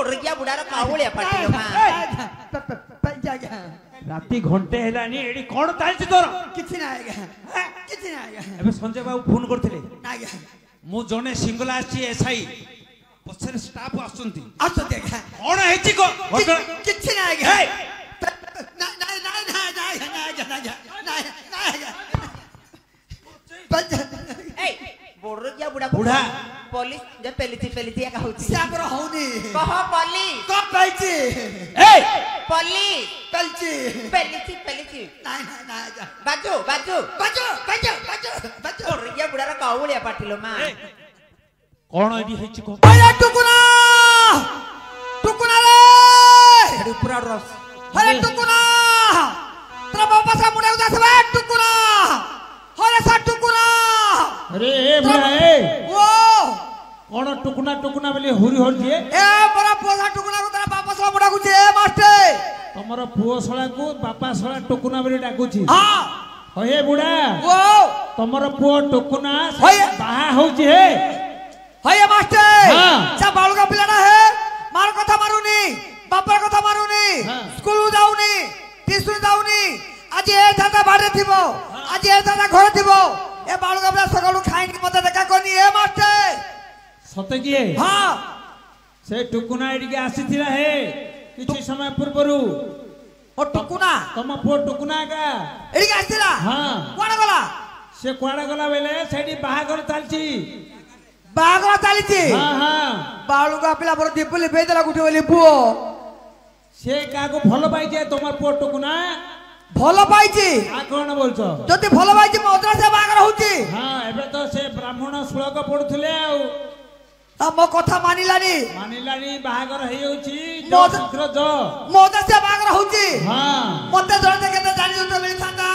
बोरिया बुढ़ार काउलिया पाटिलो मा राती घंटे हेलानी एडी कोन तालछि तोर किछि ना आएगा किछि ना आएगा एबे संजय बाबू फोन करथिले आएगा मु जने सिंगल आछि एसआई पछरे स्टाफ आछंती आछो देखा कोन हेछि को किछि ना आएगा ना ना ना ना ना ए बोरिया बुढ़ा बुढ़ा पुलिस जे पेलिथि या कहउछि साबर होनी कह पुलिस को पाइछि ए पुलिस पेलछि पेलिथि ना ना ना बाजू बोरिया बुढ़ार काउलिया पाटिलो मा कोन एडी हेछि को अरे टुकुना रे एडी पूरा रस अरे टुकुना तेरा बाबा सा मुंडा उदास बे टुकुना अरे सा टुकुना अरे ए बुढ़ा ए वो कोन टुकुना बोली हुरी होल जे ए बड़ा पोसा टुकुना को तेरा बाबा सा मुंडा को जे मास्टर तमरो पुओ सळा को बापा सळा टुकुना बोली डाकुछि हां होए बुढ़ा वो तमरो पुओ टुकुना होए बाहा होछि हे होए मास्टर हां सा बालुका पिलाना है मार कथा मारुनी बापा कथा मारुनी स्कूल जाउनी ट्यूशन जाउनी आज ए दादा बाड़े थिबो आज ए दादा घर थिबो ए बालुका पिला सकाळू खाइन के मते देखा कोनी ए मास्टर सते की हां से टुकुना एडी के आसीथिला हे किछि समय पूर्वरु ओ टुकुना तम पुओ टुकुना का एडी के आसीला हां कोण गला से कोआडा गला बेले सेडी बाहागर चालछि बागवा चालीछि हां हां बालुका पिला पर दीपली बेदला गुठी बोली पुओ से काको भलो पाइ जे तमर पुओ टुकुना भलो पाइछि आ कोन बोलछो जति भलो पाइछि मद्रा से बागर होउछि हां एबे तो से ब्राह्मण श्लोक पढुथले आ मो कथा मानिलानी मानिलानी बाहागर हेइ होछि मोद- शीघ्र ज मद्रा से बागर होउछि हां मते जणे केते जानि जतो मिली थांदा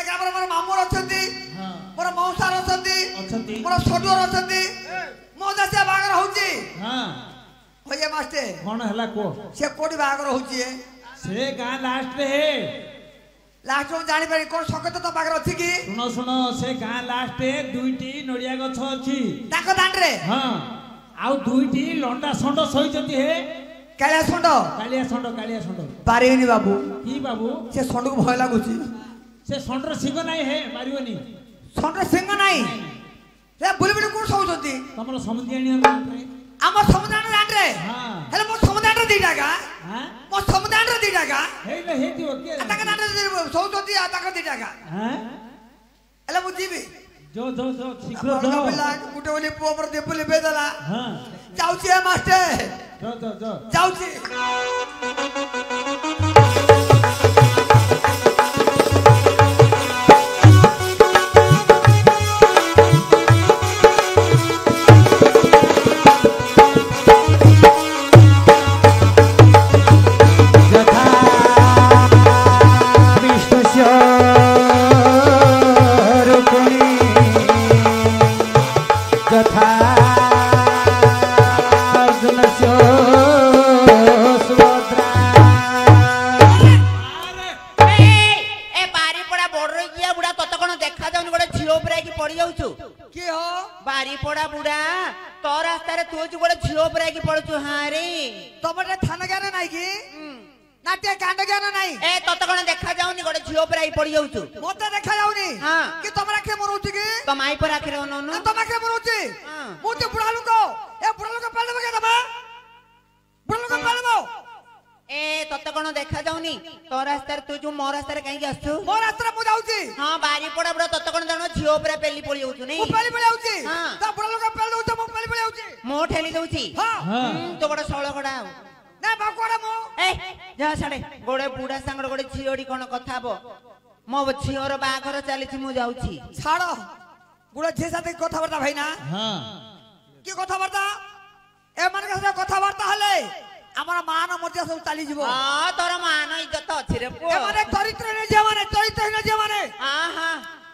एक हमर मोर मामूर अछंती हां मोर मौसार अछंती अछंती मोर छोटुर अछंती मद्रा से बागर होउछि हां होये मास्टर कोन हला को से कोडी बागर होउछि से गां लास्ट रे हे लास्ट में जानि पारि कोन सकत तो बागर अछि की सुनो से गां लास्ट रे दुईटी नडिया गछ अछि ताको दांडरे हां आउ दुईटी लंडा संड सहिचती हे कालिया सोंड कालिया संड पारिनी बाबू की बाबू से सोंड को भय लागुछि से संडर सिंह नाही हे मारिवनी सोंड सिंह नाही रे बुली बुली कोन सोउछंती तमरो समुद्रियानी हमर समुदान दांडरे हां हेले मो समुदान रे दीटा का हां मो समुदान रे दीटा का हेले हेति ओके ताका दांडरे सोउछंती आ ताका दीटा का हां हेले मु जीबी जो शीघ्र बालुका जो पिला गुटे बोली पुओ पर दीपली बेदला हां जाउछि ए मास्टर जो जाउछि बारीपड़ा बुढ़ा तो रास्ता रे तू गोटे झील पर पड़ू हाँ रे तुम थाना ज्ञान नाई कि नाट्य कांड ज्ञान नाई ए तत कौन देखा जाउनी गोटे झील पर पड़ी जाउछु मते देखा जाउनी हां कि तुम आखे मरुछि कि तुम आई पर आखिर ओननु तुम आखे मरुछि मु ते बुढ़ा लोक ए बुढ़ा लोक पाल देबे के तबा बुढ़ा लोक पाल देबो ए तत कौन देखा जाउनी तो रास्ता रे तू जो मो रास्ता रे कहीं आछू मो रास्ता रे मु जाउछि हां बारीपड़ा बुढ़ा तत कौन जानो झील पर पेली पड़ी जाउछु नहीं मु पेली पड़ी जाउछि हां ता बुढ़ा लोक पाल दउछ मु पेली पड़ी जाउछि मो ठेली दउछि हां तो बड़ सळ खडा ना बाकोड़ा मो ए जा साडे गोडे बुढ़ा संग गोडे झियोडी कोन कथा हबो मो झियोर बाघर चलीछि मु जाउछि छाड़ो बुढ़ा झे साथे कथा वार्ता भाई ना हां की कथा वार्ता ए मन के साथे कथा वार्ता हले हमरा मान मर्यादा सब चाली जीवो हां तोर मान इज्जत अछि रे पो ए माने चरित्र ने जे माने हां हां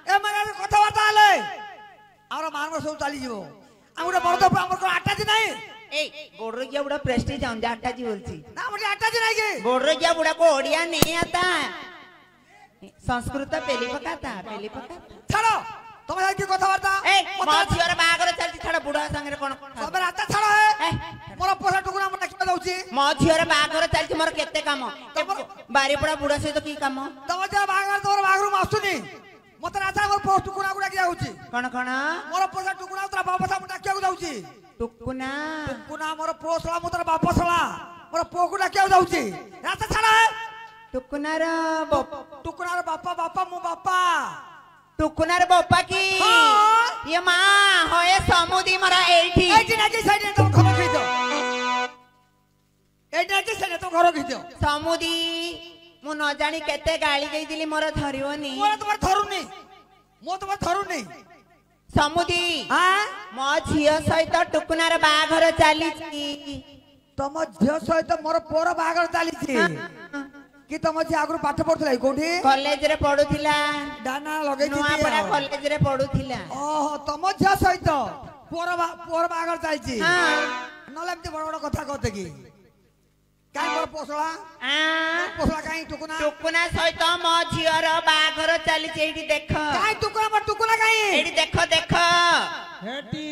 ए माने कथा वार्ता हले हमरा मान सब चाली जीवो আমরা বড় তো আমার কোন আটাজি নাই এই বড় গিয়া বুড়া প্রেস্টিজ আম যা আটাজি বলছি না আমার আটাজি নাই কি বড় গিয়া বুড়া को ओडिया नहीं आता संस्कृत पेली पकाता ছাড়ো তোমার কি কথা বার্তা এই মছিওর বাগরে চলতি ছাড় বুড়া সঙ্গে কোন সবে রাতা ছাড়ো হে মোর পোষা টুকুরা আমার দেখতে যাউছি मो झीर बाघर चलती मोर केते काम बारीपड़ा बुढ़ा सहित की काम तम जा बागर तोर बागरु मासुनी मते राजा मोर पोस्ट टुकुना गुडा किया होची कण कण मोर पोसा टुकुना तोरा बापा सा मुटा किया जाउची टुकुना टुकुना मोर पोसला मु तोरा बापा सला मोर पोकु डाकिया जाउची राजा छाड़ा टुकुनार टुकुनार बापा बापा मु बापा टुकुनार बापा की ये मां होए समुदी मरा एठी एठी नाकी साइड तुम घर खिचो एठी नाकी साइड तुम घर खिचो समुदी मु न जानी केते गाली गई दिली मोर धरियोनी मोर तुम्हार धरुनी मो तुम्हार धरुनी समुदी हां मो झियो सहित टुकुनार बाघर चालीची तम झियो सहित मोर पोर बागर चालीची कि तम झियो आगु पाठ पढुथला कोठी कॉलेज रे पढुथिला दाना लगै नुआपड़ा कॉलेज रे पढुथिला ओहो तम झियो सहित पोर बागर चालीची हां नले एमती बड़ बड़ कथा कहते की काई मोर पोसला पोसला काई टुकुना टुकुना सहित मो झियर बाघर चालीची एठी देख काई टुकुना मोर टुकुना काई एठी देख देख हेटी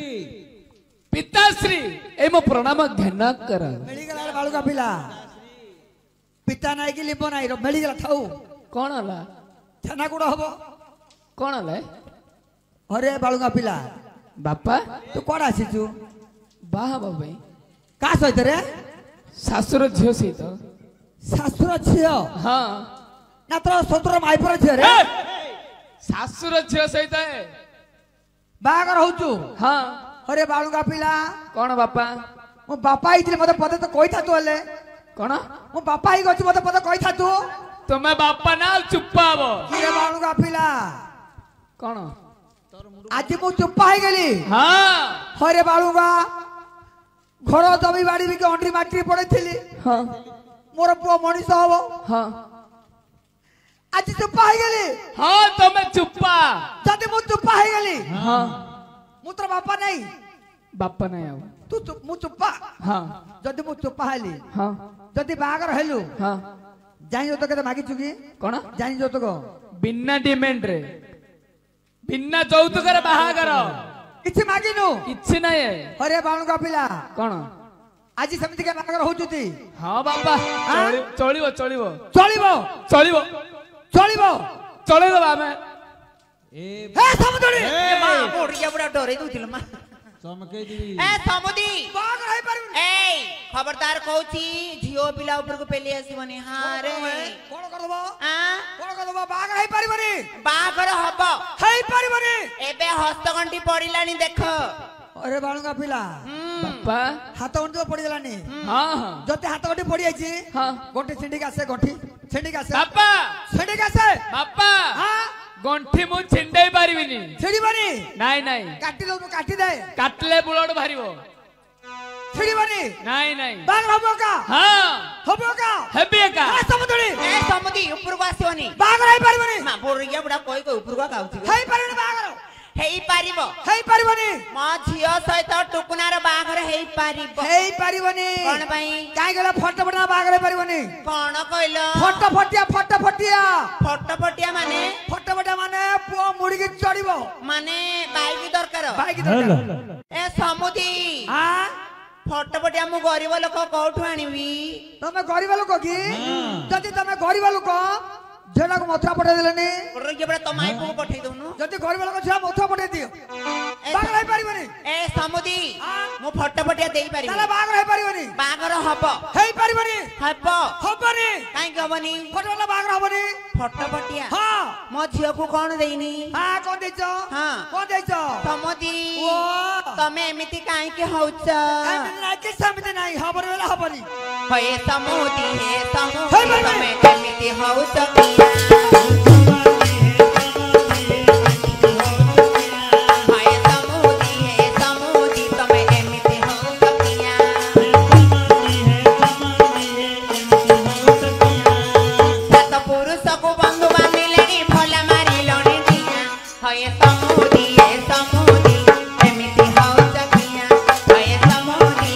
पिताश्री ए मो प्रणाम ध्यान कर मेडी गला बाळू का पिला पिता नाही की लिंबो नाही रो मेडी गला थाऊ कोण हला छाना गुड हबो कोण हला अरे बाळू का पिला बापा तू कोड आसीचू बाहा बाबा का सहित रे शाशुर झियो सहित शाशुर छियो हाँ ना तो सतुर माइपर छियो रे शाशुर झियो सहित बागर होचू हाँ अरे बाळू का पिला कोण बापा मो बापा आइथिले मते पदे तो कहि था तू हले कोण मो बापा आई गछ मते पदे कहि था तू तुम्हें बापा ना चुप्पाब कि रे बाळू का पिला कोण आज मु चुप्पा हो गेली हाँ अरे बाळू का घर जमी बाड़ी भी अंड्री माटी पड़े थी हाँ मोर पुओ मनीष हम हाँ आज चुप्पा हो गली हाँ तुम्हें चुप्पा जदि मु चुप्पा हो गली हाँ मु तोर बापा नहीं बापा नहीं आओ तू मु चुप्पा हाँ जदि मु चुप्पा हेली हाँ जदि बागर हेलु हाँ जानि जो तो केते मागी चुकी कोण जानि जो तो को बिना डिमांड रे बिना যৌতুক रे बाहागर किछि मागिनु किछि नाही अरे बाळू का पिला कोण आज समिति के बागर होचुती हाँ बाबा चलिबो चलिबो चलिबो चलिबो चलिबो चलिबो आमे हे समुद्री ए मां बुढ़िया बुढ़ा डरे दउथिल मां चमके दिबी ए समुदी बागर है पर ए खबरदार कहूची झियो पिला ऊपर को पेली आसीबनी हां रे कोन कर दबो हां कोन कर दबो बागर है परिबनी बाघर हब है परिबनी एबे हस्तगंठी पड़िलानी देख अरे बाळू का पिला बापा हाथ गंठी तो पड़ी गलानी हाँ हाँ जते हाथ गंठी पड़ी आइची हाँ गंठी छिंडिक आसे गंठी छिंडिक आसे बापा छिंडिक आसे बापा हां गंठी मु छिंडाई पारिबिनी छिड़ीबनी नाई नाई काटी दो काटी दे काटले बुलड भारिबो छिड़ीबनी नाई नाई बाग हबो का हाँ हबो का हेबे का ए समुद्री ए समुदी ऊपर को आसीबनी बाग है परिबनी मां बुढ़िया बुढ़ा कोई कोई ऊपर को गाउची है परिबनी बागर हेई पारिबो है परिबनी मो झियो सहित टुकुनार बाघर हेई पारिबो है परिबनी कोन भाई काई गला फट फटना बाग है परिबनी कोन कहलो फट फटिया फटफटिया माने पुओ मुड़ी के चढ़िबो माने बाइक दरकार बाइक दरकार ए समुदी हां फटफटिया मु गरीब लोक कोठु आनिबी तमे गरीब लोक की जदि तमे गरीब लोक झेला को मथुरा पठे देलनी के बड़ा तमाई को पठे दउनु जदि गरीब लोक झेला मथुरा पठे दियो बाग है परिबनी ए समुदी मु फटफटिया देई पारिबी ताला बाग है परिबनी बागर हबो है परिबनी हबो हबनी काई गबनी फटवाला बाग हबनी फटफटिया हां मो झियो को कोन देइनी हां कोन देचो हां कोन देचो समुदी ओ तमे एमिति काई के होउछ ना के समिति नाही हबर वेला हबनी हे समुदी हे तमे भाई। एमिति होउछ हे समुदी तमे एमिति होउछ किया सात पुरुष को बंधु बांधिलेनी भला मारिलोनी दिया हे समुदी एमिति होउछ किया हे समुदी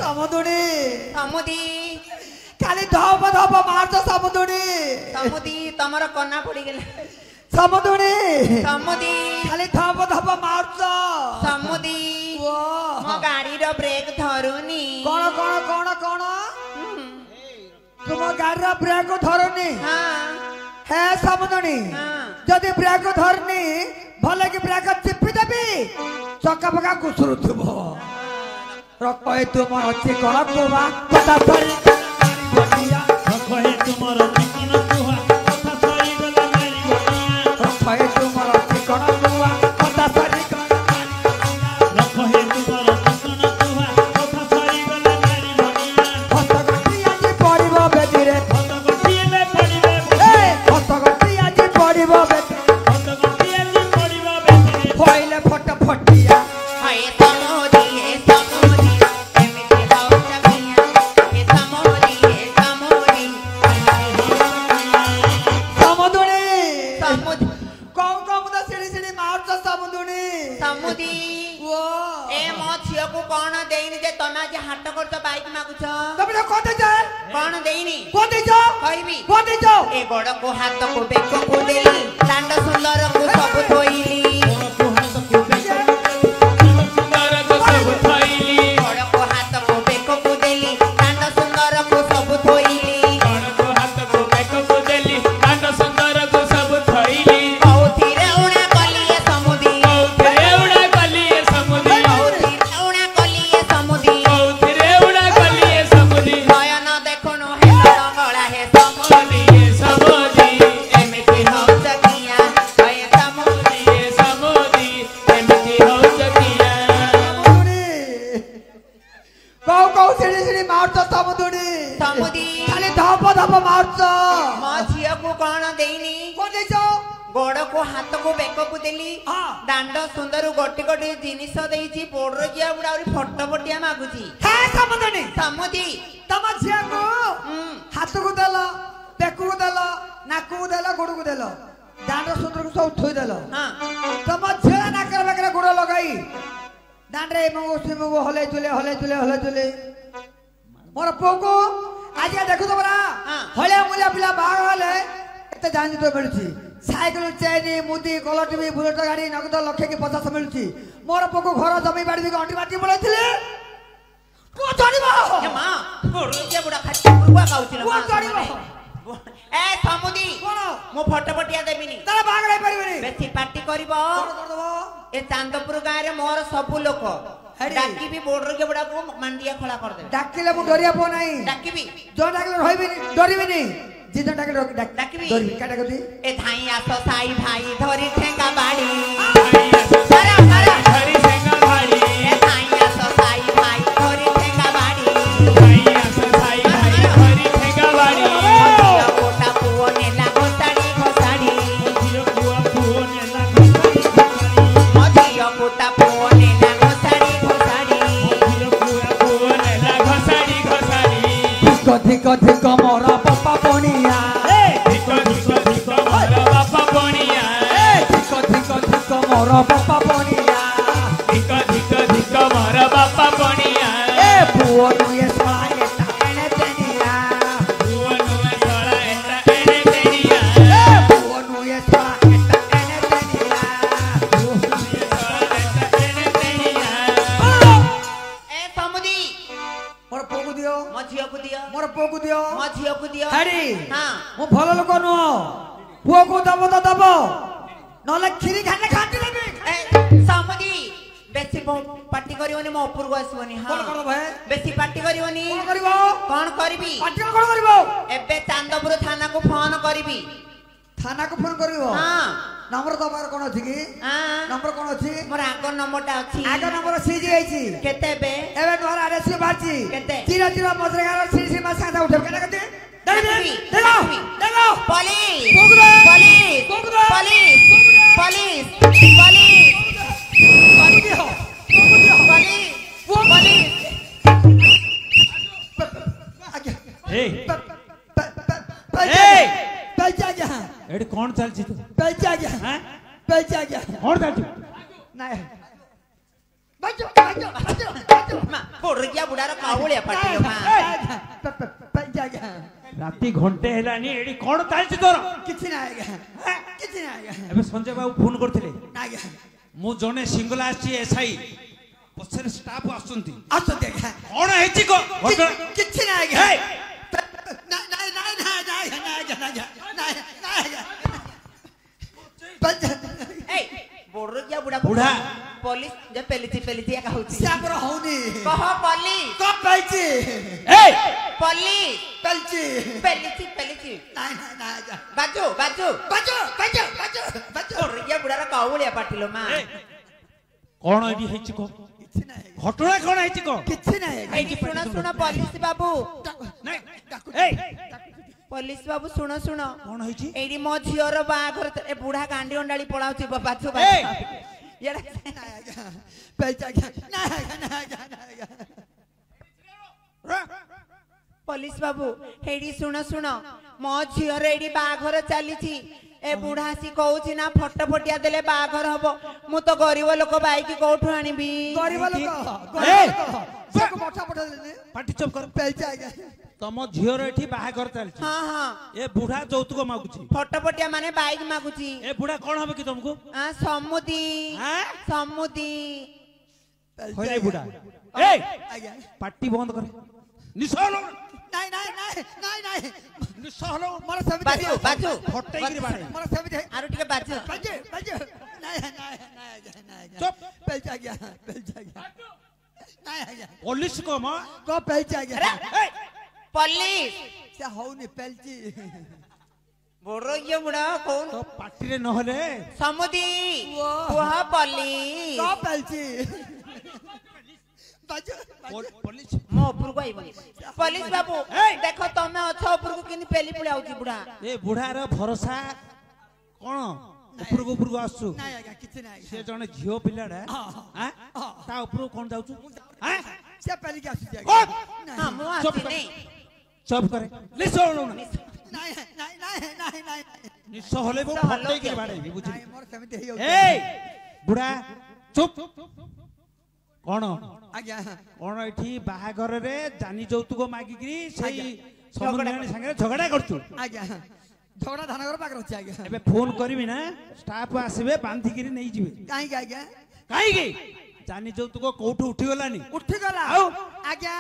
समुद्री समुदी खाली धप धप मारतो समुद्री समुदी तमर कन्ना पड़ी गेले समुद्री समुदी खाली धप धप मारतो समुदी ओ मो गाड़ी ବ୍ରେକ୍ ଧରୁନି କଣ କଣ କଣ କଣ ତୁମ ଗାଡିର ବ୍ରେକ୍ ଧରୁନି ହେ ସମୁଦୁଣୀ ଯଦି ବ୍ରେକ୍ ଧରୁନି ଭଲ କି ବ୍ରେକ୍ ଚିପି ଦେବି ଚକା ପକା କୁସୁରୁଥିବ ରକଏ ତୁମର ଅଛି କଣ କୁହା କଥା ସରି ରକଏ ତୁମର ଚିକଣ କୁହା କଥା ସରିଗଲା ମାରି ବଣିଆ ରକଏ ତୁମର ଅଛି କଣ କୁହା କଥା ସରି ରକଏ ତୁମର ଚିକଣ କୁହା କଥା ସରିଗଲା ମାରି ବଣିଆ ହସଗଟି ଆଜି ପଡ଼ିବ ବେଦିରେ ହତଗଟି ଏବେ ପଡ଼ିବେ ହସଗଟି ଆଜି ପଡ଼ିବ ବେଦିରେ ହତଗଟି ଏବେ ପଡ଼ିବ ବେଦିରେ ପଇଲେ ଫଟ ଫଟିଆ ହଏ ସମୁଦି ଏମିତି ହଉଛ ମିଆ ଏ ସମୁଦି ସମୁଦୁଣୀ ସମୁଦି କଉ କଉ ତ ସିଡ଼ି ସିଡ଼ି ମାରୁଛ ସମୁଦୁଣୀ ସମୁଦି ଓ ଏ ମୋ ଝିଅକୁ କଣ ଦେଇନି ଯେ ତମେ ଆଜି ହାଟ କରୁଛ ବାଇକ୍ ମାଗୁଛ ତମେ କୋତେ ଯାଏ କଣ ଦେଇନି କୋତେ କହିବି ଯାଅ ଏ ଗୋଡକୁ ହାତକୁ ବେକକୁ ଦେଲି ଦାଣ୍ଡ ସୁନ୍ଦରକୁ ସବୁ ଥୋଇଲି ଗୋଡ଼କୁ ହାତକୁ ସୁନ୍ଦରକୁ ସବୁ ଥୋଇଲି ଗୋଡକୁ ହାତକୁ ବେକକୁ ଦେଲି ଦାଣ୍ଡ ସୁନ୍ଦରକୁ ସବୁ ଥୋଇଲି ଗୋଡ଼କୁ ହାତକୁ ବେକକୁ ଦେଲି କାଣ୍ଡ ସୁନ୍ଦରକୁ ସବୁ ଥୋଇଲି କଉଥିରେ ଉଣା କଲି ଏ ସମୁଦି କଉଥିରେ ଉଡ଼ା କଲି ଏ ସମୁଦି କଉଥିରେ ଉଣା କଲି ଏ ସମୁଦି କଉଥିରେ ଉଡ଼ା କଲି ଏ ସମୁଦି ନୟନ ଦେଖୁନୁ ହେ ତଳଗଳା ହେ ସମୁଦି ଏ ସମୁଦି ଏମିତି ହଉଛ କିଆ ହେ ସମୁଦି ଏ ସମୁଦି ଏମିତି ହଉଛ କିଆ ସମୁଦୁଣୀ କଉ କଉ ସିଡ଼ି ସିଡ଼ି ମାରୁଛ ସମୁଦୁଣୀ ସମୁଦି ଖାଲି ଧପ ଧପ ମାରୁଛ ମୋ ଝିଅକୁ କଣ ଦେଇନି କୋତେ ଗୋଡକୁ ହାତକୁ ବେକକୁ ଦେଲି ହଁ। ଦାଣ୍ଡ ସୁନ୍ଦର ଗୋଟି ଗୋଟି ଜିନିଷ ଦେଇଛି ବୋର୍ଡର ଝିଅ ଗୁଡା ଫଟୋ ଫଟିଆ ମାଗୁଛି ହେ ସମୁଦୁଣୀ ସମୁଦି ତମ ଝିଅକୁ ହାତକୁ ଦେଲ ବେକକୁ ଦେଲ ନାକକୁ ଦେଲ ଗୋଡକୁ ଦେଲ ଦାଣ୍ଡ ସୁନ୍ଦରକୁ ସବୁ ଥୋଇଦେଲ ହଁ ତମ ଝିଅ ନାକରେ ବେକରେ ଗୋଡ ଲଗାଇ ଦାଣ୍ଡରେ ଏମକୁ ସେମକୁ ହଲେଇ ତୁଲେ ମୋର ପୁଅକୁ ଆଜି ଦେଖୁଛ ପରା ହଁ। ହଳିଆ ମୁଲିଆ ପିଲା ବାହାଘର ହେଲେ ଏତେ ଜାଣି ତ ମିଳୁଛି ସାଇକେଲ ଚେନ୍ ମୁଦି କଲର ଟିଭି ବୁଲେଟ ଗାଡି ନଗଦ ଲକ୍ଷେ କି 50 ମିଳୁଛି ମୋର ପୁଅକୁ ଘର ଜମି ବାଡି ଅଣ୍ଟି ବାଟି ପଳେଇଥିଲେ ପୁଅ ଚଳିବ ଏ ମା ବୋର୍ଡର ଝିଅ ଗୁଡା ଖାଲି ପୁରୁଆ ଖାଉଛି ନା ପୁଅ ମା ଚଳିବ ସେମାନେ। ଏ ସମୁଦି କଣ ମୁଁ ଫଟୋ ଫଟିଆ ଦେବିନି ତାର ବାହାଘର ହେଇପାରିବନି ବେଶୀ ପାର୍ଟି କରିବ କଣ କରିଦବ ଏ ଚାନ୍ଦପୁର ଗାଁରେ ମୋର ସବୁ ଲୋକ ହେରି। ଡାକିବି ବୋର୍ଡର ଝିଅ ଗୁଡାକୁ ମାଣ୍ଡିଆ ଖୋଳା କରିଦେବେ ଡାକିଲେ ମୁଁ ଡରିବା ପୁଅ ନାହିଁ ଡାକିବି ଯୋଉ ଡାକିଲେ ରହିବିନି ଡରିବିନି ଜିଦ ଡାକିଲେ ଡାକିବି। ଡରିବି କାଟା କତି ଏ ଧାଇ ଆସ ସାଇ ଭାଇ ଧରି ଠେଙ୍ଗା ବାଡି ଧରି ସେଙ୍ଗା ଭାଡ଼ି ଏ ଧାଇ ଆସ ସାଇ ଭାଇ ଧରି ଠେଙ୍ଗା ବାଡି ଭାଇ ଆସ ଭାଇ ଭାଇ ଧରି ଠେଙ୍ଗା ବାଡ଼ି ଝିଅ ଗୋଟା ପୁଅ ନେଲା ଘୋଷାଡି ଘୋଷାଡି ଝିଅ ପୁଅ ନେଲା ଘୋଷାଡ଼ି ମୋ ଝିଅ ଗୋଟା ପୁଅ ନେଲା ଘୋଷାଡି ଘୋଷାଡି ଝିଅ ପୁଅ ନେଲା ଘୋଷାଡ଼ି ଧିକ ଧିକ ମୋର ପପା ପଣିଆ ଧିକ ମୋର ବାପା ପଣିଆ ଧିକ ମୋର ପପା ପଣିଆ ଧିକ ମୋର ବାପା ପଣିଆ ଏ ପୁଅ ନୁଏ ଶଳା ଏଟା ଏଣେ ତେଣିଆ ପୁଅ ନୁହେଁ ଶଳା ଏଟା ଏଣେ ତେଣିଆ ଏ ପୁଅ ନୁଏ ଶଳା ଏଟା ଏଣେ ତେଣିଆ ପୁଅ ନୁହେଁ ଶଳା ଏଟା ଏଣେ ତେଣିଆ ଏ ସମୁଦି ମୋର ପୁଅକୁ ଦିଅ ମୋ ଝିଅକୁ ଦିଅ ମୋର ପୁଅକୁ ଦିଅ ମୋ ଝିଅକୁ ଦିଅ ହାଡି ହଁ ମୁଁ ଭଲ ଲୋକ ନୁହଁ ପୁଅକୁ ଦବ ତ ଦବ ନହେଲେ କ୍ଷୀରି ଖାଇଲେ ଖାନ୍ତି ଦେବି ଏ ସମୁଦି ବେଶୀ ପାର୍ଟି କରିବନି ମୋ ଉପରକୁ ଆସିବନି ହଁ କଣ କରିବ ଭାଇ ବେଶୀ ପାର୍ଟି କରିବନି କଣ କରିବ କଣ କରିବି ପାଟି କଣ କରିବ ଏବେ ଚାନ୍ଦପୁର ଥାନାକୁ ଫୋନ କରିବି ଥାନାକୁ ଫୋନ କରିବ ହଁ ନମ୍ବର ତମର କଣ ଅଛି କି ନମ୍ବର କଣ ଅଛି ମୋର ଆଗ ନମ୍ବରଟା ଅଛି ଆଗ ନମ୍ବର ସିଜି ହେଇଛି କେତେ ଏବେ ଏବେ ନୂଆ ଆଡ୍ରେସ ବାହାରିଛି କେତେ? ଚିର ଚିର ମଝିରେ ଗାର ଶ୍ରୀ ଶ୍ରୀ ମାସ ସାଦା ଉଠେବ କେତେ କେତେ ଡାକିବି, ଦେଖ ଡାକିବି। ଦେଖ ପୋଲିସ କୁକୁର! ପୋଲିସ କୁକୁର! ପୋଲିସ ପୋଲିସ ପୋଲିସ କୁକୁର କୁକୁର ପୋଲିସ ପୋଲିସ ଆଜ୍ଞା ଏ पैसा क्या ଏଠି କଣ ଚାଲିଛି ତୁ पैसा क्या ହାଁ पैसा क्या କଣ ଚାଲିଛି नहीं बच्चों बच्चों बच्चों ମା ପୋଡିକିଆ ବୁଢାର କାଉଳିଆ ପାଟିଲ ମା पैसा क्या ରାତି ଘଣ୍ଟେ ହେଲାନି ଏଠି କଣ ଚାଲିଛି ତୋର किसी ना आएगा किसी ना आएगा ଏବେ ସଞ୍ଜୟ ବାବୁ ଫୋନ କରିଥିଲେ ना आएगा ମୁଁ ଜଣେ ସିଙ୍ଗଲା ଆସିଛି ଏସଆଇ ପଛରେ ଷ୍ଟାଫ ଆସୁଛନ୍ତି ଆସନ୍ତି ଆଜ୍ଞା କଣ ହେଇଛି କହ କିଛି ନାହିଁ ଆଜ୍ଞା ନାଇଁ ନାଇଁ ନାଇଁ ନାଇଁ ନାଇଁ ଆଜ୍ଞା ନାଇଁ ଆଜ୍ଞା এই বড় গিয়া বুড়া বুড়া। পুলিশ যে পেলিছি একা হଉଛି ସେ ଆମର ହଉନି কহ পলি କଣ ପାଇଛି এই পলি ପାଇଛି পেলিছি ନାଇଁ ନାଇଁ ନାଇଁ ଆଜ୍ଞା বাজু ବାଜୁ ବାଜୁ ବାଜୁ বড় গিয়া বুড়ার কাউলিয়া পাটিলো মা କଣ ଏଠି ହେଇଛି କହ କିଛି ନାହିଁ ଘଟଣା କଣ ହେଇଛି କହ କିଛି ନାହିଁ এই শুনো পুলিশ বাবু ନାଇଁ ଆଜ୍ଞା এই পুলিশ বাবু শুনো କଣ ହେଇଛି এইটি ମୋ ଝିଅର ବାହାଘର ଏ ବୁଢା କାଣ୍ଡି ଅଣ୍ଡାଳି ପଳାଉଛି ବାଛୁ এই! ଇଆଡେ ନାଇଁ ଆଜ୍ଞା ପାଇଛି ଆଜ୍ଞା ନାଇଁ ଆଜ୍ଞା ନାଇଁ ଆଜ୍ଞା ନାଇଁ ଆଜ୍ଞା পুলিশ বাবু এইটি শুনো ମୋ ଝିଅର ଏଇଠି ବାହାଘର ଚାଲିଛି ଏ ବୁଢା ଆସି କହୁଛି ନା ଫଟୋ ଫଟିଆ ଦେଲେ ବାହାଘର ହବ ମୁଁ ତ ଗରିବ ଲୋକ ବାଇକି କୋଉଠୁ ଆଣିବି ଗରିବ ଲୋକ এই! ତାକୁ ପଠା ଦେଲେନି ପାଟି ଚୁପ କର ପାଇଛି ଆଜ୍ଞା ତମ ଝିଅର ଏଠି ବାହାଘର ଚାଲିଛି ହଁ ଏ ବୁଢା ଯୌତୁକ ମାଗୁଛି ଫଟୋ ଫଟିଆ ମାନେ ବାଇକ ମାଗୁଛି ଏ ବୁଢା କଣ ହବ କି ତମକୁ ସମୁଦି ଆଁ? ସମୁଦି ହଇରାଇ ବୁଢା এই ଆଜ୍ଞା ପାଟି ବନ୍ଦ କରେ ନିଶ ହଲ ନାଇଁ ନାଇଁ ନାଇଁ ନାଇଁ ନାଇଁ ନିଶ ହଲ ମୋର ସେମିତି ବାଜୁ ଫଟେଇକିରି ବାଡେ ମୋର ସେମିତି ଆରୁ ଟିକେ ବାଜୁ ବାଜୁ ବାଜୁ ନାଇଁ ନାଇଁ ନାଇଁ ଆଜ୍ଞା ନାଇଁ ଆଜ୍ଞା ଚୁପ ପାଇଛି ଆଜ୍ଞା ନାଇଁ ଆଜ୍ଞା ପୋଲିସ କମ କଣ ପାଇଛି ଆଜ୍ଞା এই ପଲିସ ସେ ହଉନି ପାଇଛି ବଡ ଇଏ ବୁଢା କହୁନ ତ ପାଟିରେ ନହେଲେ ସମୁଦି ଓ। କୁହ ପଲିସ କଣ ପାଇଛି ବାଜୁ ପୋଲିସ ମୋ ଉପରକୁ ଆଇବନି ପଲିସ ବାବୁ এই! ଦେଖ ତମେ ଅଛ ଉପରକୁ କିନି ପେଲି ପୁଳି ଆଉଛି ବୁଢା ଏ ବୁଢାର ଭରସା କଣ ଉପରକୁ ଆସୁ ନାଇଁ ଆଜ୍ଞା କିଛି ନାହିଁ ସେ ଜଣେ ଝିଅ ପିଲାଟା ଆଁ? ତା ଉପରକୁ କଣ ଯାଉଛୁ ଆଁ? ସେ ପାଲିକି ଆସୁଛି କଣ? ଆଜ୍ଞା ହଁ ମୁଁ ଚୁପ ଆସିନି ଚୁପ କରେ ନିଶ ହଲ ନାଇଁ ନାଇଁ ନାଇଁ ନାଇଁ ନାଇଁ ନିଶ ହଲେ ମୁଁ ନିଶ ହଲଉ ଫଟେଇକିରି କି? ବାଡେଇବି ବୁଝିଲି ନାଇଁ ମୋର ସେମିତି ହେଇଯାଉଛି এই ବୁଢା ଚୁପ କଣ ଆଜ୍ଞା କଣ ଏଠି ବାହାଘରରେ ଜାନି ଯୌତୁକ ମାଗିକିରି ସେଇ ସମୁଦ୍ରାଣୀ ସାଙ୍ଗରେ ଝଗଡା କରୁଛୁ ଆଜ୍ଞା ଝଗଡ଼ା ଧାନଗର ପାଖରେ ଅଛି ଆଜ୍ଞା ଏବେ ଫୋନ କରିବି ନା ଷ୍ଟାଫ ଆସିବେ ବାନ୍ଧିକିରି ନେଇଯିବେ କାହିଁକି ଆଜ୍ଞା କାହିଁକି ଜାନି ଯୌତୁକ କୋଉଠୁ ଉଠିଗଲାନି ଉଠିଗଲା ଆଉ? ଆଜ୍ଞା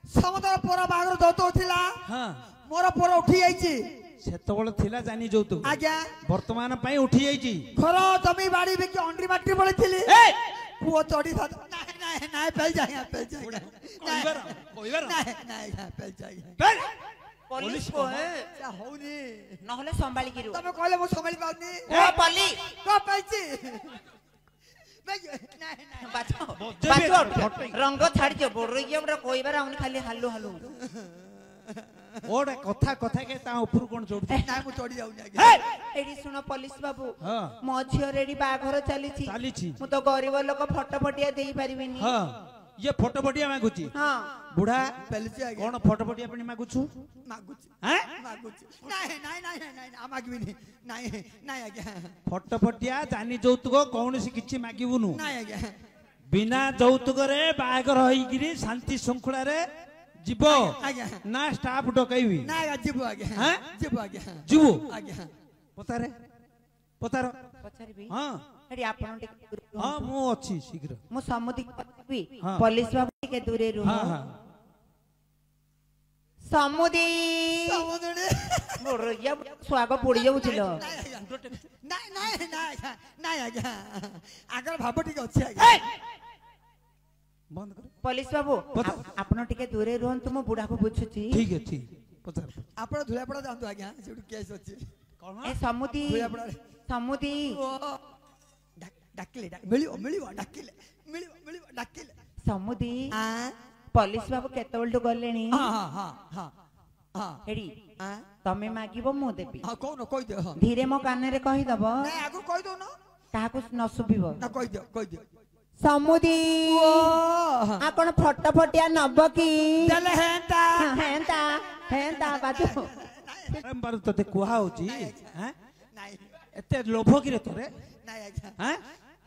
ସମସ୍ତର ପୁଅ ବାହାଘର ଯୌତୁକ ଥିଲା ହଁ ମୋର ପୁଅ ଉଠି ଯାଇଛି ସେତେବେଳେ ଥିଲା ଜାନି ଯୌତୁକ ଆଜ୍ଞା ବର୍ତ୍ତମାନ ପାଇଁ ଉଠି ଯାଇଛି ଘର ଜମି ବାଡି ବିକି ଅଣ୍ଡି ମାଟି ପଳେଇଥିଲି এই! ପୁଅ ଚଢି ନାଇଁ ନାଇଁ ନାଇଁ ପେଲଛି ଆଜ୍ଞା ପେଲଛି ଆଜ୍ଞା କହିବାର କହିବାର ନାଇଁ ନାଇଁ ଆଜ୍ଞା ପେଲଛି ଆଜ୍ଞା ବେଲ୍! ପଲିସ ସେ ହଉନି ନହେଲେ ସମ୍ଭାଳିକି ରୁହ ତମେ କହିଲେ ମୁଁ ସମ୍ଭାଳି ପାରୁନି କୁହ ପଲି କଣ ପାଇଛି ନାଇଁ ନାଇଁ ବାଜୁ ବଜେଇବେ, ବାଜୁ ଫଟେଇ। ରଙ୍ଗ ଛାଡିଛ ବଡ ଇଏ ବୁଢା କହିବାର ଆଉନି ଖାଲି ହାଲୁ ହାଲୁ ଗୋଟେ କଥା କେ ତା ଉପରୁ କଣ ଚଢୁଛି ନାଇଁ ମୁଁ ଚଢି ଯାଉନି ଆଜ୍ଞା ହେଇ! ଏଇଠି ଶୁଣ ପଲିସ ବାବୁ ହଁ ମୋ ଝିଅର ଏଠି ବାହାଘର ଚାଲିଛି ଚାଲିଛି ମୁଁ ତ ଗରିବ ଲୋକ ଫଟୋ ଫଟିଆ ଦେଇ ପାରିବିନି ହଁ ଇଏ ଫଟୋ ଫଟିଆ ମାଗୁଛି ହଁ ବୁଢା ପେଲଛି ଆଜ୍ଞା କଣ ଫଟୋ ଫଟିଆ ପାଇଁ ମାଗୁଛୁ ମାଗୁଛି ଆଁ? ମାଗୁଛି ନାଇଁ ନାଇଁ ନାଇଁ ନାଇଁ ନାଇଁ ମାଗିବିନି ନାଇଁ ନାଇଁ ଆଜ୍ଞା ଫଟୋ ଫଟିଆ ଜାନି ଯୌତୁକ କୌଣସି କିଛି ମାଗିବୁନୁ ନାଇଁ ଆଜ୍ଞା ବିନା ଯୌତୁକରେ ବାହାଘର ହେଇକିରି ଶାନ୍ତି ଶୃଙ୍ଖଳାରେ ଯିବ ଆଜ୍ଞା ନା ଷ୍ଟାଫ ଡକେଇବି ନାଇଁ ଆଜ୍ଞା ଯିବୁ ଆଜ୍ଞା ଆଁ? ଯିବୁ ଆଜ୍ଞା ଯିବୁ ଆଜ୍ଞା ପତାର ପଚାରିବି ହଁ ଏଠି ଆପଣ ଟିକେ ଦୂରରେ ହଁ ରୁହନ୍ତୁ। ମୁଁ ଅଛି ଶୀଘ୍ର ମୁଁ ସମୁଦି କହିବି ହଁ। ପଲିସ ବାବୁ ଟିକେ ଦୂରେ ରୁହ ହଁ ହଁ ସମୁଦି ସମୁଦ୍ରରେ ବଡ ଇଏ ସ୍ୱାଗ ପୋଡି ଯାଉଥିଲ ନାଇଁ ଆଜ୍ଞା ନାଇଁ ନାଇଁ ନାଇଁ ଆଜ୍ଞା ନାଇଁ ଆଜ୍ଞା ଆଗର ଭାବ ଟିକେ ଅଛି ଆଜ୍ଞା ହେଇ! ବନ୍ଦ କର ପଲିସ ବାବୁ ପଚାର। ଆପଣ ଟିକେ ଦୂରେ ରୁହନ୍ତୁ ମୁଁ ବୁଢାକୁ ବୁଝୁଛି ଠିକ ଅଛି ପଚାର ଆପଣ ଧୁଳାପଡା ଯାଆନ୍ତୁ ଆଜ୍ଞା ସେଠି କେସ୍ ଅଛି କଣ ଏ ସମୁଦି ଧୁଳାପଡାରେ ସମୁଦି ଓ ଡାକିଲେ ମିଳିବ ମିଳିବ ଡାକିଲେ ମିଳିବ ମିଳିବ ଡାକିଲେ ସମୁଦି ଆଁ ପଲିସ ବାବୁ କେତେବେଳଠୁ ଗଲେଣି ହଁ ହଁ ହଁ ହଁ ହଁ ଏଠି ଆଁ ତମେ ମାଗିବ ମୁଁ ଦେବି ହଁ କହୁନ କହିଦିଅ ହଁ ଧୀରେ ମୋ କାନରେ କହିଦବ ନାଇଁ ଆଗରୁ କହିଦଉନ କାହାକୁ ନ ଶୁଭିବ ନା କହିଦିଅ କହିଦିଅ ସମୁଦି ଓ ଆପଣ ଫଟୋ ଫଟିଆ ନବ କି ଦେଲେ ହେନ୍ତା ହେନ୍ତା ହେନ୍ତା ବାଜୁ ବାରମ୍ବାର ତତେ କୁହା ହଉଛି ଆଁ? ନାଇଁ ଏତେ ଲୋଭ କିରେ ତୋରେ ନାଇଁ ଆଜ୍ଞା ଆଁ?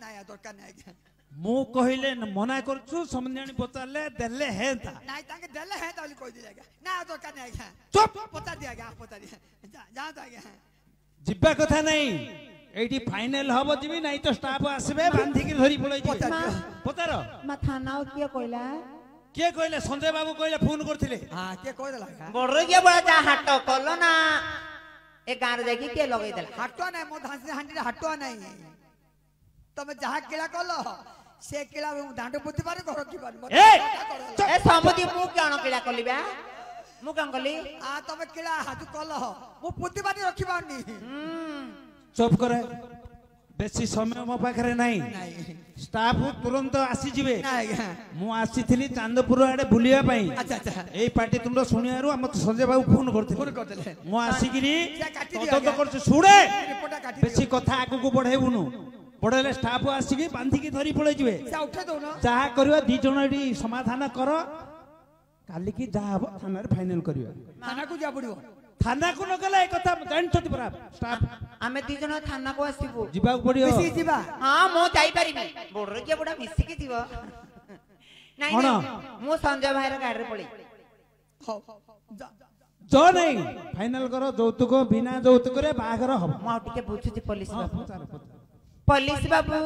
ନାଇଁ ଦରକାର ନାଇଁ ଆଜ୍ଞା ମୁଁ କହିଲେ ମନା କରୁଛୁ ସମୁଦ୍ରାଣୀ ପଚାରିଲେ ଦେଲେ ହେନ୍ତା ନାଇଁ ତାଙ୍କେ ଦେଲେ ହେନ୍ତା ବୋଲି କହିଦେଲି ଆଜ୍ଞା ନା ଦରକାର ନାଇଁ ଆଜ୍ଞା ଚୁପ ପଚାରି ଦିଅ ଆଜ୍ଞା ପଚାରି ଯାଆନ୍ତୁ ଆଜ୍ଞା ଯିବା କଥା ନାଇଁ ଏଇଠି ଫାଇନାଲ ହବ ଯିବି ନାଇଁ ତ ଷ୍ଟାଫ ଆସିବେ ବାନ୍ଧିକି ଧରି ପଳେଇ ଯିବେ ପଚାରି ମା ଦିଅ ପଚାର ମା ଥାନା କିଏ କହିଲା କିଏ କହିଲେ ସଞ୍ଜୟ ବାବୁ କହିଲେ ଫୋନ କରିଥିଲେ ହଁ କିଏ କହିଦେଲା ବଡ କିଏ ବଡ ଯା ହାଟ କଲ ନା ଏ ଗାଁରେ ଯାଇକି କିଏ ଲଗେଇଦେଲା ହାଟୁଆ ନାହିଁ ମୋ ଧାନ ହାଣ୍ଡିରେ ହାଟୁଆ ନାହିଁ ତମେ ଯାହା କିଳା କଲ ସେ କିଳା ଦାଣ୍ଡ ବୁଦ୍ଧି ପାରେ ଘର କି ପାରେ ଏ ସମୁଦି ମୁଁ କଣ କିଳା କଲି ବା ମୁଁ କଣ କଲି ତମେ କିଳା ହାତୁ କଲ ମୁଁ ବୁଦ୍ଧି ପାରେ ରଖି ପାରୁନି ଚୁପ୍ କରେ ବେଶୀ ସମୟ ମୋ ପାଖରେ ନାହିଁ ଷ୍ଟାଫ ତୁରନ୍ତ ଆସିଯିବେ ମୁଁ ଆସିଥିଲି ଚାନ୍ଦପୁର ଆଡେ ବୁଲିବା ପାଇଁ ଏଇ ପାର୍ଟି ତୁଣ୍ଡ ଶୁଣିବାରୁ ଆମ ସଞ୍ଜୟ ବାବୁ ଫୋନ କରିଥିଲେ ମୁଁ ଆସିକିରି ତଦନ୍ତ କରୁଛି ଶୁଣେ ବେଶୀ କଥା ଆଗକୁ ବଢେଇବୁନୁ ବଢେଇଲେ ଷ୍ଟାଫ ଆସିକି ବାନ୍ଧିକି ଧରି ପଳେଇ ଯିବେ ଯାହା କରିବା 2 ଜଣ ଏଠି ସମାଧାନ କର କାଲିକି ଯାହା ହବ ଥାନାରେ ଫାଇନାଲ କରିବା ଥାନାକୁ ଯିବା ପଡିବ ଥାନାକୁ ନ ଗଲେ ଏ କଥା ଜାଣିଛନ୍ତି ପରା ଷ୍ଟାଫ ଆମେ 2 ଜଣ ଥାନାକୁ ଆସିବୁ ଯିବାକୁ ପଡିବ ଯିବା ହଁ ମୁଁ ଯାଇପାରିବି ବଡ କିଏ ବଡ ମିଶିକି ଯିବ ନାଇଁ ମୁଁ ସଞ୍ଜୟ ଭାଇର ଗାଡିରେ ପଳେଇ ଯ ନାଇଁ ଫାଇନାଲ କର ଯୌତୁକ ବିନା ଯୌତୁକରେ ବାହାଘର ହବ ମୁଁ ଆଉ ଟିକେ ବୁଝୁଛି ପୋଲିସ ବାବୁ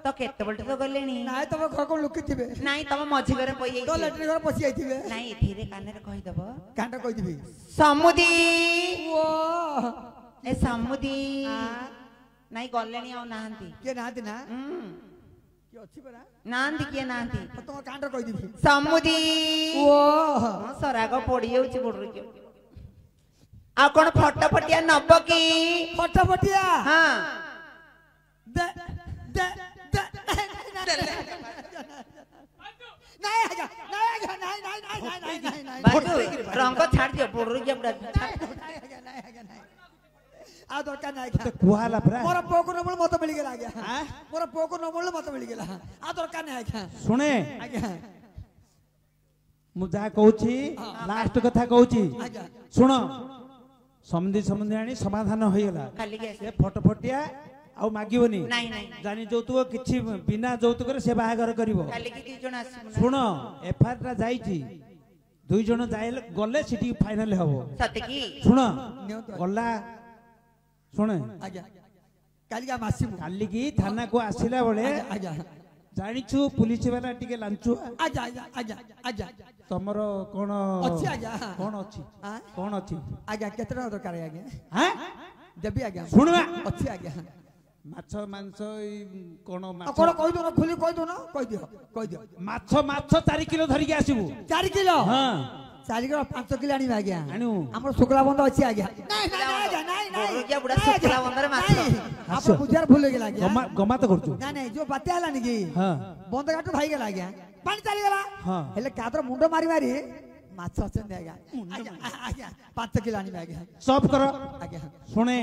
ତ କେତେ ବେଳଠୁ ତ ଗଲେଣି ନାଇଁ ତମ ଘର କୋଉ ଲୁକିଥିବେ ନାଇଁ ତମ ମଝି ଘରେ ପଇ ତ ଲାଟ୍ରିନ ଘର ପଶି ଯାଇଥିବେ ନାଇଁ ଧୀରେ କାନରେ କହିଦବ କାଣ୍ଡ କହିଦିବି ସମୁଦି ଏ ସମୁଦି ନାଇଁ ଗଲେଣି ଆଉ ନାହାନ୍ତି କିଏ ନାହାନ୍ତି ନା କିଏ ଅଛି ପରା ନାହାନ୍ତି କିଏ ନାହାନ୍ତି ତମ କାଣ୍ଡ କହିଦିବି ସମୁଦି ସରାଗ ପଡି ଯାଉଛି ଗୋଡରେ କିଏ ଆଉ କଣ ଫଟୋଫଟିଆ ନବ କି ଫଟୋଫଟିଆ ହଁ ରଙ୍ଗ ଛାଡି ଦିଅ ବୋଡରୁ କିଏ ଆଉ ଦରକାର ନାହିଁ କୁହାଲା ପରା ମୋର ପୁଅକୁ ନ ମିଳୁ ମତେ ମିଳିଗଲା ଆଜ୍ଞା ମୋର ପୁଅକୁ ନ ମିଳୁ ମତେ ମିଳିଗଲା ଆଉ ଦରକାର ନାହିଁ ଆଜ୍ଞା ଶୁଣେ ଆଜ୍ଞା ମୁଁ ଯାହା କହୁଛି ଲାଷ୍ଟ କଥା କହୁଛି ଶୁଣ ସମୁଦି ଆଣି ସମାଧାନ ହେଇଗଲା ସେ ଫଟୋଫଟିଆ ଆଉ ମାଗିବନି ଜାଣି ଯୌତୁକ କିଛି ବିନା ଯୌତୁକରେ ସେ ବାହାଘର କରିବ ଶୁଣ ଏଫଆଇଆର ଟା ଯାଇଛି 2 ଜଣ ଗଲେ ସେଠି ଫାଇନାଲ ହବ ଶୁଣ ଗଲା ଶୁଣେ କାଲିକି ଥାନାକୁ ଆସିଲା ବେଳେ ଜାଣିଛୁ ପୁଲିସ ବାଲା ଟିକେ ଲାଞ୍ଚୁ ତମର କଣ କଣ ଅଛି ଆଜ୍ଞା କେତେ ଟଙ୍କା ଦରକାର ଆଜ୍ଞା ଦେବି ଆଜ୍ଞା ଶୁଣବା ଅଛି ଆଜ୍ଞା ମାଛ ମାଂସ କଣ କଣ କହିଦଉନ ଖୋଲି କହିଦିଅ ମାଛ 4 କିଲୋ ଧରିକି ଆସିବୁ 4 କିଲୋ ହଁ 4 କିଲୋ 5 କିଲୋ ଆଣିବା ଆଜ୍ଞା ଆଣୁ ଆମର ଶୁକ୍ଲା ବନ୍ଧ ଅଛି ଆଜ୍ଞା ଆପଣ ବୁଝାର ଭୁଲ ହେଇଗଲା ଆଜ୍ଞା ଗମାତ କରୁଛୁ ନାଇଁ ଯୋଉ ବାତ୍ୟା ହେଲାନି କି ବନ୍ଧ ଘାଟ ଭାଇଗଲା ଆଜ୍ଞା ପାଣି ଚାଲିଗଲା ହଁ ହେଲେ କାଦର ମୁଣ୍ଡ ମାରି ମାଛ ଅଛନ୍ତି ଆଜ୍ଞା ଆଜ୍ଞା 5 କିଲୋ ଆଣିବା ଆଜ୍ଞା ସବ କର ଆଜ୍ଞା ଶୁଣେ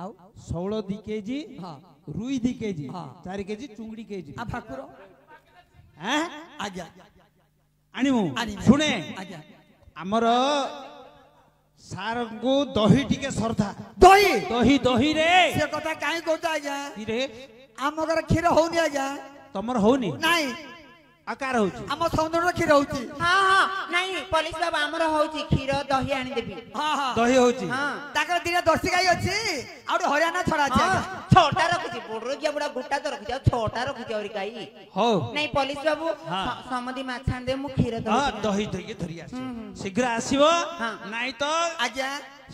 ଆଉ 16 2 କେଜି रुई 2 केजी 4 केजी चुंगड़ी केजी आ भाकुर हैं आज्ञा आनिमु सुने आज्ञा हमर सार को दही टिके सरधा दही दही दही रे से कथा काई कहता आज्ञा की रे हम घर खीर होनी आज्ञा तमर होनी नहीं आकार होची हम सौंदर्य खीर होची हां हां नहीं पुलिस बाबा हमर होची खीर दही आनी देबी हां हां दही होची हां ताकर दिना दर्शी गाई अछि आउड हरियाणा छडा छै छोटा रखुची बोडरो किया बडा गुटा तो रखुची छोटा रखुची और गाई हो नहीं पुलिस बाबू समधी माछान दे मु खीर दही हां दही दही धरि आसी शीघ्र आसीबो नाही तो आज्ञा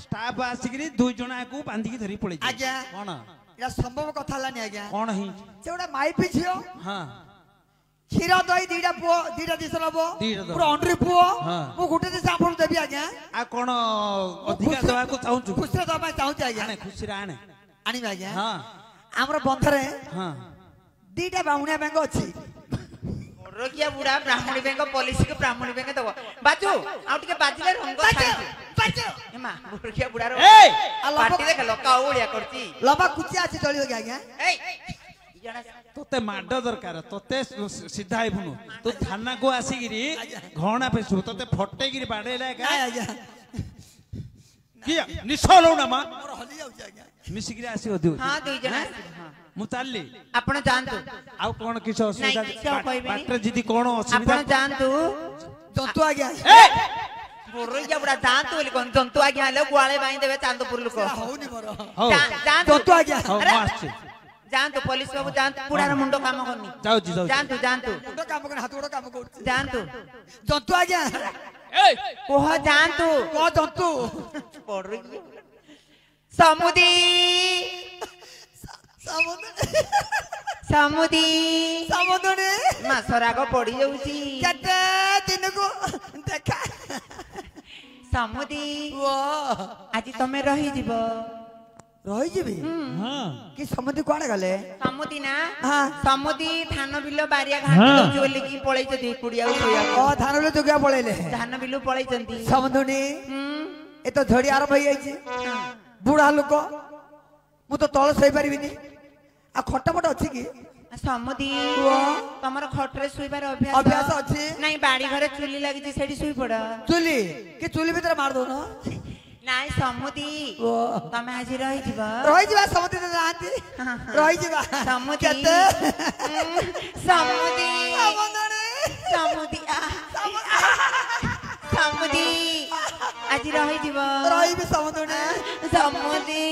स्टाफ आसीगिरी दुई जणा को बांधी की धरि पड़ी आज्ञा कोन या संभव कथा लानी आज्ञा कोन ही सेउडा माई पिछियो हां खीर दही दीटा पुओ दीटा दिस लबो पूरा अंडरी पुओ मु गुटे दिस आपन देबी आज्ञा आ कोन अधिका दवा को चाहू छु खुशी दबा चाहू छी आज्ञा आने खुशी रे आने आनी आज्ञा हां हमर बंधरे हां दीटा बाहुनिया बेंग अछि रोकिया बुढ़ा ब्राह्मणी बेंग पुलिस के ब्राह्मणी बेंग दबो बाजू आउ टिके बाजिले रंग छाई बाजू एमा रोकिया बुढ़ा रो ए पार्टी देख लोका ओळिया करती लबा कुचिया अछि चलियो आज्ञा ए तोते माड दरकार तोते सीधा आइबुनु तो थाना को आसीगिरी घणा पेसु तोते फटे गिरी बाडेला का आज्ञा किया निसलो ना मा मोर हली जाउ आज्ञा मिसिगिरी आसी दिउ हां दुई जण हां मु चालली आपण जानतु आउ कोन किछ असुविधा बाटर जिदी कोन असुविधा आपण जानतु जंतु आज्ञा ए बोरोया बुढ़ा जानतु बोली कोन जंतु आज्ञा ले गुआले बाई देबे चांदपुर लोक होनी मोर जानतु जंतु आज्ञा हां मारछि जातु पुलिस बाबू जातु बुढ़ार मुंड काम करनी जाउची जाउची जातु जातु ମୁଣ୍ଡ କାମ କରେ ହାତ ଗୋଡ଼ କାମ କରୁଛି जातु ଜନ୍ତୁ ଆଜ୍ଞା এই कोह जातु କଣ ଜନ୍ତୁ समुदी समुदी ସମୁଦ୍ରରେ मासराग पड़ी जाउची କେତେ ଦିନକୁ ଦେଖା समुदी ଓ आज तमे रही जीव ରହିଯିବି हां କି ସମୁଦ୍ର କୁଆଡେ ଗଲେ समुदी ना हाँ। समुदी थान बिलो बारिया घाट हाँ। दउची बोली की पळैचती कुडिया उठिया ଓ ଧାନରୁ ଯୋଗିଆ ପଳେଇଲେ धान बिलु पळैचंती ସମୁଦ୍ରୀ ଏ ତ ଝଡି ଆରମ୍ଭ ହେଇଯାଇଛି ବୁଢା ଲୋକ ମୁଁ ତ ତଳ ଶୋଇପାରିବିନି ଆଉ ଖଟପଟ ଅଛି କି समुदी तमर खटरे सुइबार ଅଭ୍ୟାସ अभ्यास ଅଛି नहीं बाड़ी घरे चुली लागी सेठी सुई पड़ ଚୁଲି କି ଚୁଲି ଭିତରେ ମାରି ଦଉନ ନାଇଁ ସମୁଦି ଓ ତମେ ଆଜି ରହିଯିବ ରହିଯିବା ସମୁଦ୍ର ଯାଆନ୍ତି ରହିଯିବା ସମୁଦି କେତେ ସମୁଦି ସମୁଦ୍ରରେ ସମୁଦି ସମୁଦି ଆଜି ରହିଯିବ ରହିବି ସମୁଦ୍ରରେ ସମୁଦି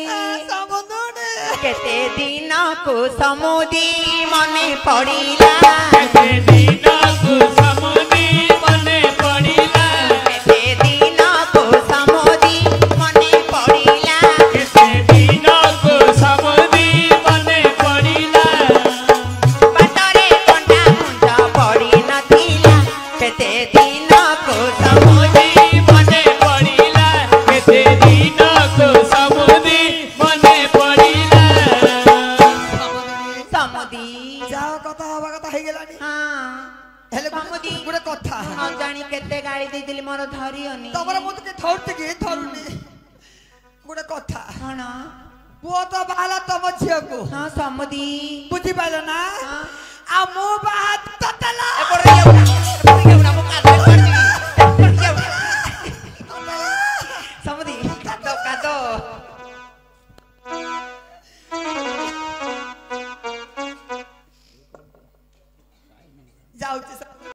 ସମୁଦ୍ରରେ କେତେ ଦିନକୁ ସମୁଦି ମନେ ପଡ଼ିଲା কেতে দিনকু সমুদি মনে পড়িলা କେତେ ଦିନକୁ ସମୁଦି ମନେ ପଡ଼ିଲା কেতে দিনকু সমুদি মনে পড়িলা ବାଟରେ କଣ୍ଟା ମୁଣ୍ଡ ପଡ଼ି ନଥିଲା କେତେ ଦିନକୁ ସମୁଦି মনে পড়িলা কেতে দিনকু সমুদি মনে পড়িলা ସମୁଦି ଯାଅ କଥା ହବା କଥା ହେଇଗଲାଣି ହଁ ହେଲେ ସମୁଦି ଗୋଟେ କଥା ନ ଜାଣି କେତେ ଗାଳି ଦେଇଥିଲି ମୋର ଧରିଅନି ତମର ମୁଁ ଟିକେ ଥରୁଛି କି ଥରୁନି ଗୋଟେ କଥା କଣ ପୁଅ ତ ବାହାଲା ତମ ଝିଅକୁ ହଁ ସମୁଦି ବୁଝିପାରିଲ ନା ହଁ। ଆଉ ମୁଁ ବାହା ତତେଲା ଏପଟେ ଯାଉନା ମୁଁ କାଦ ସମୁଦି କାଦ କାଦ ଯାଉଛି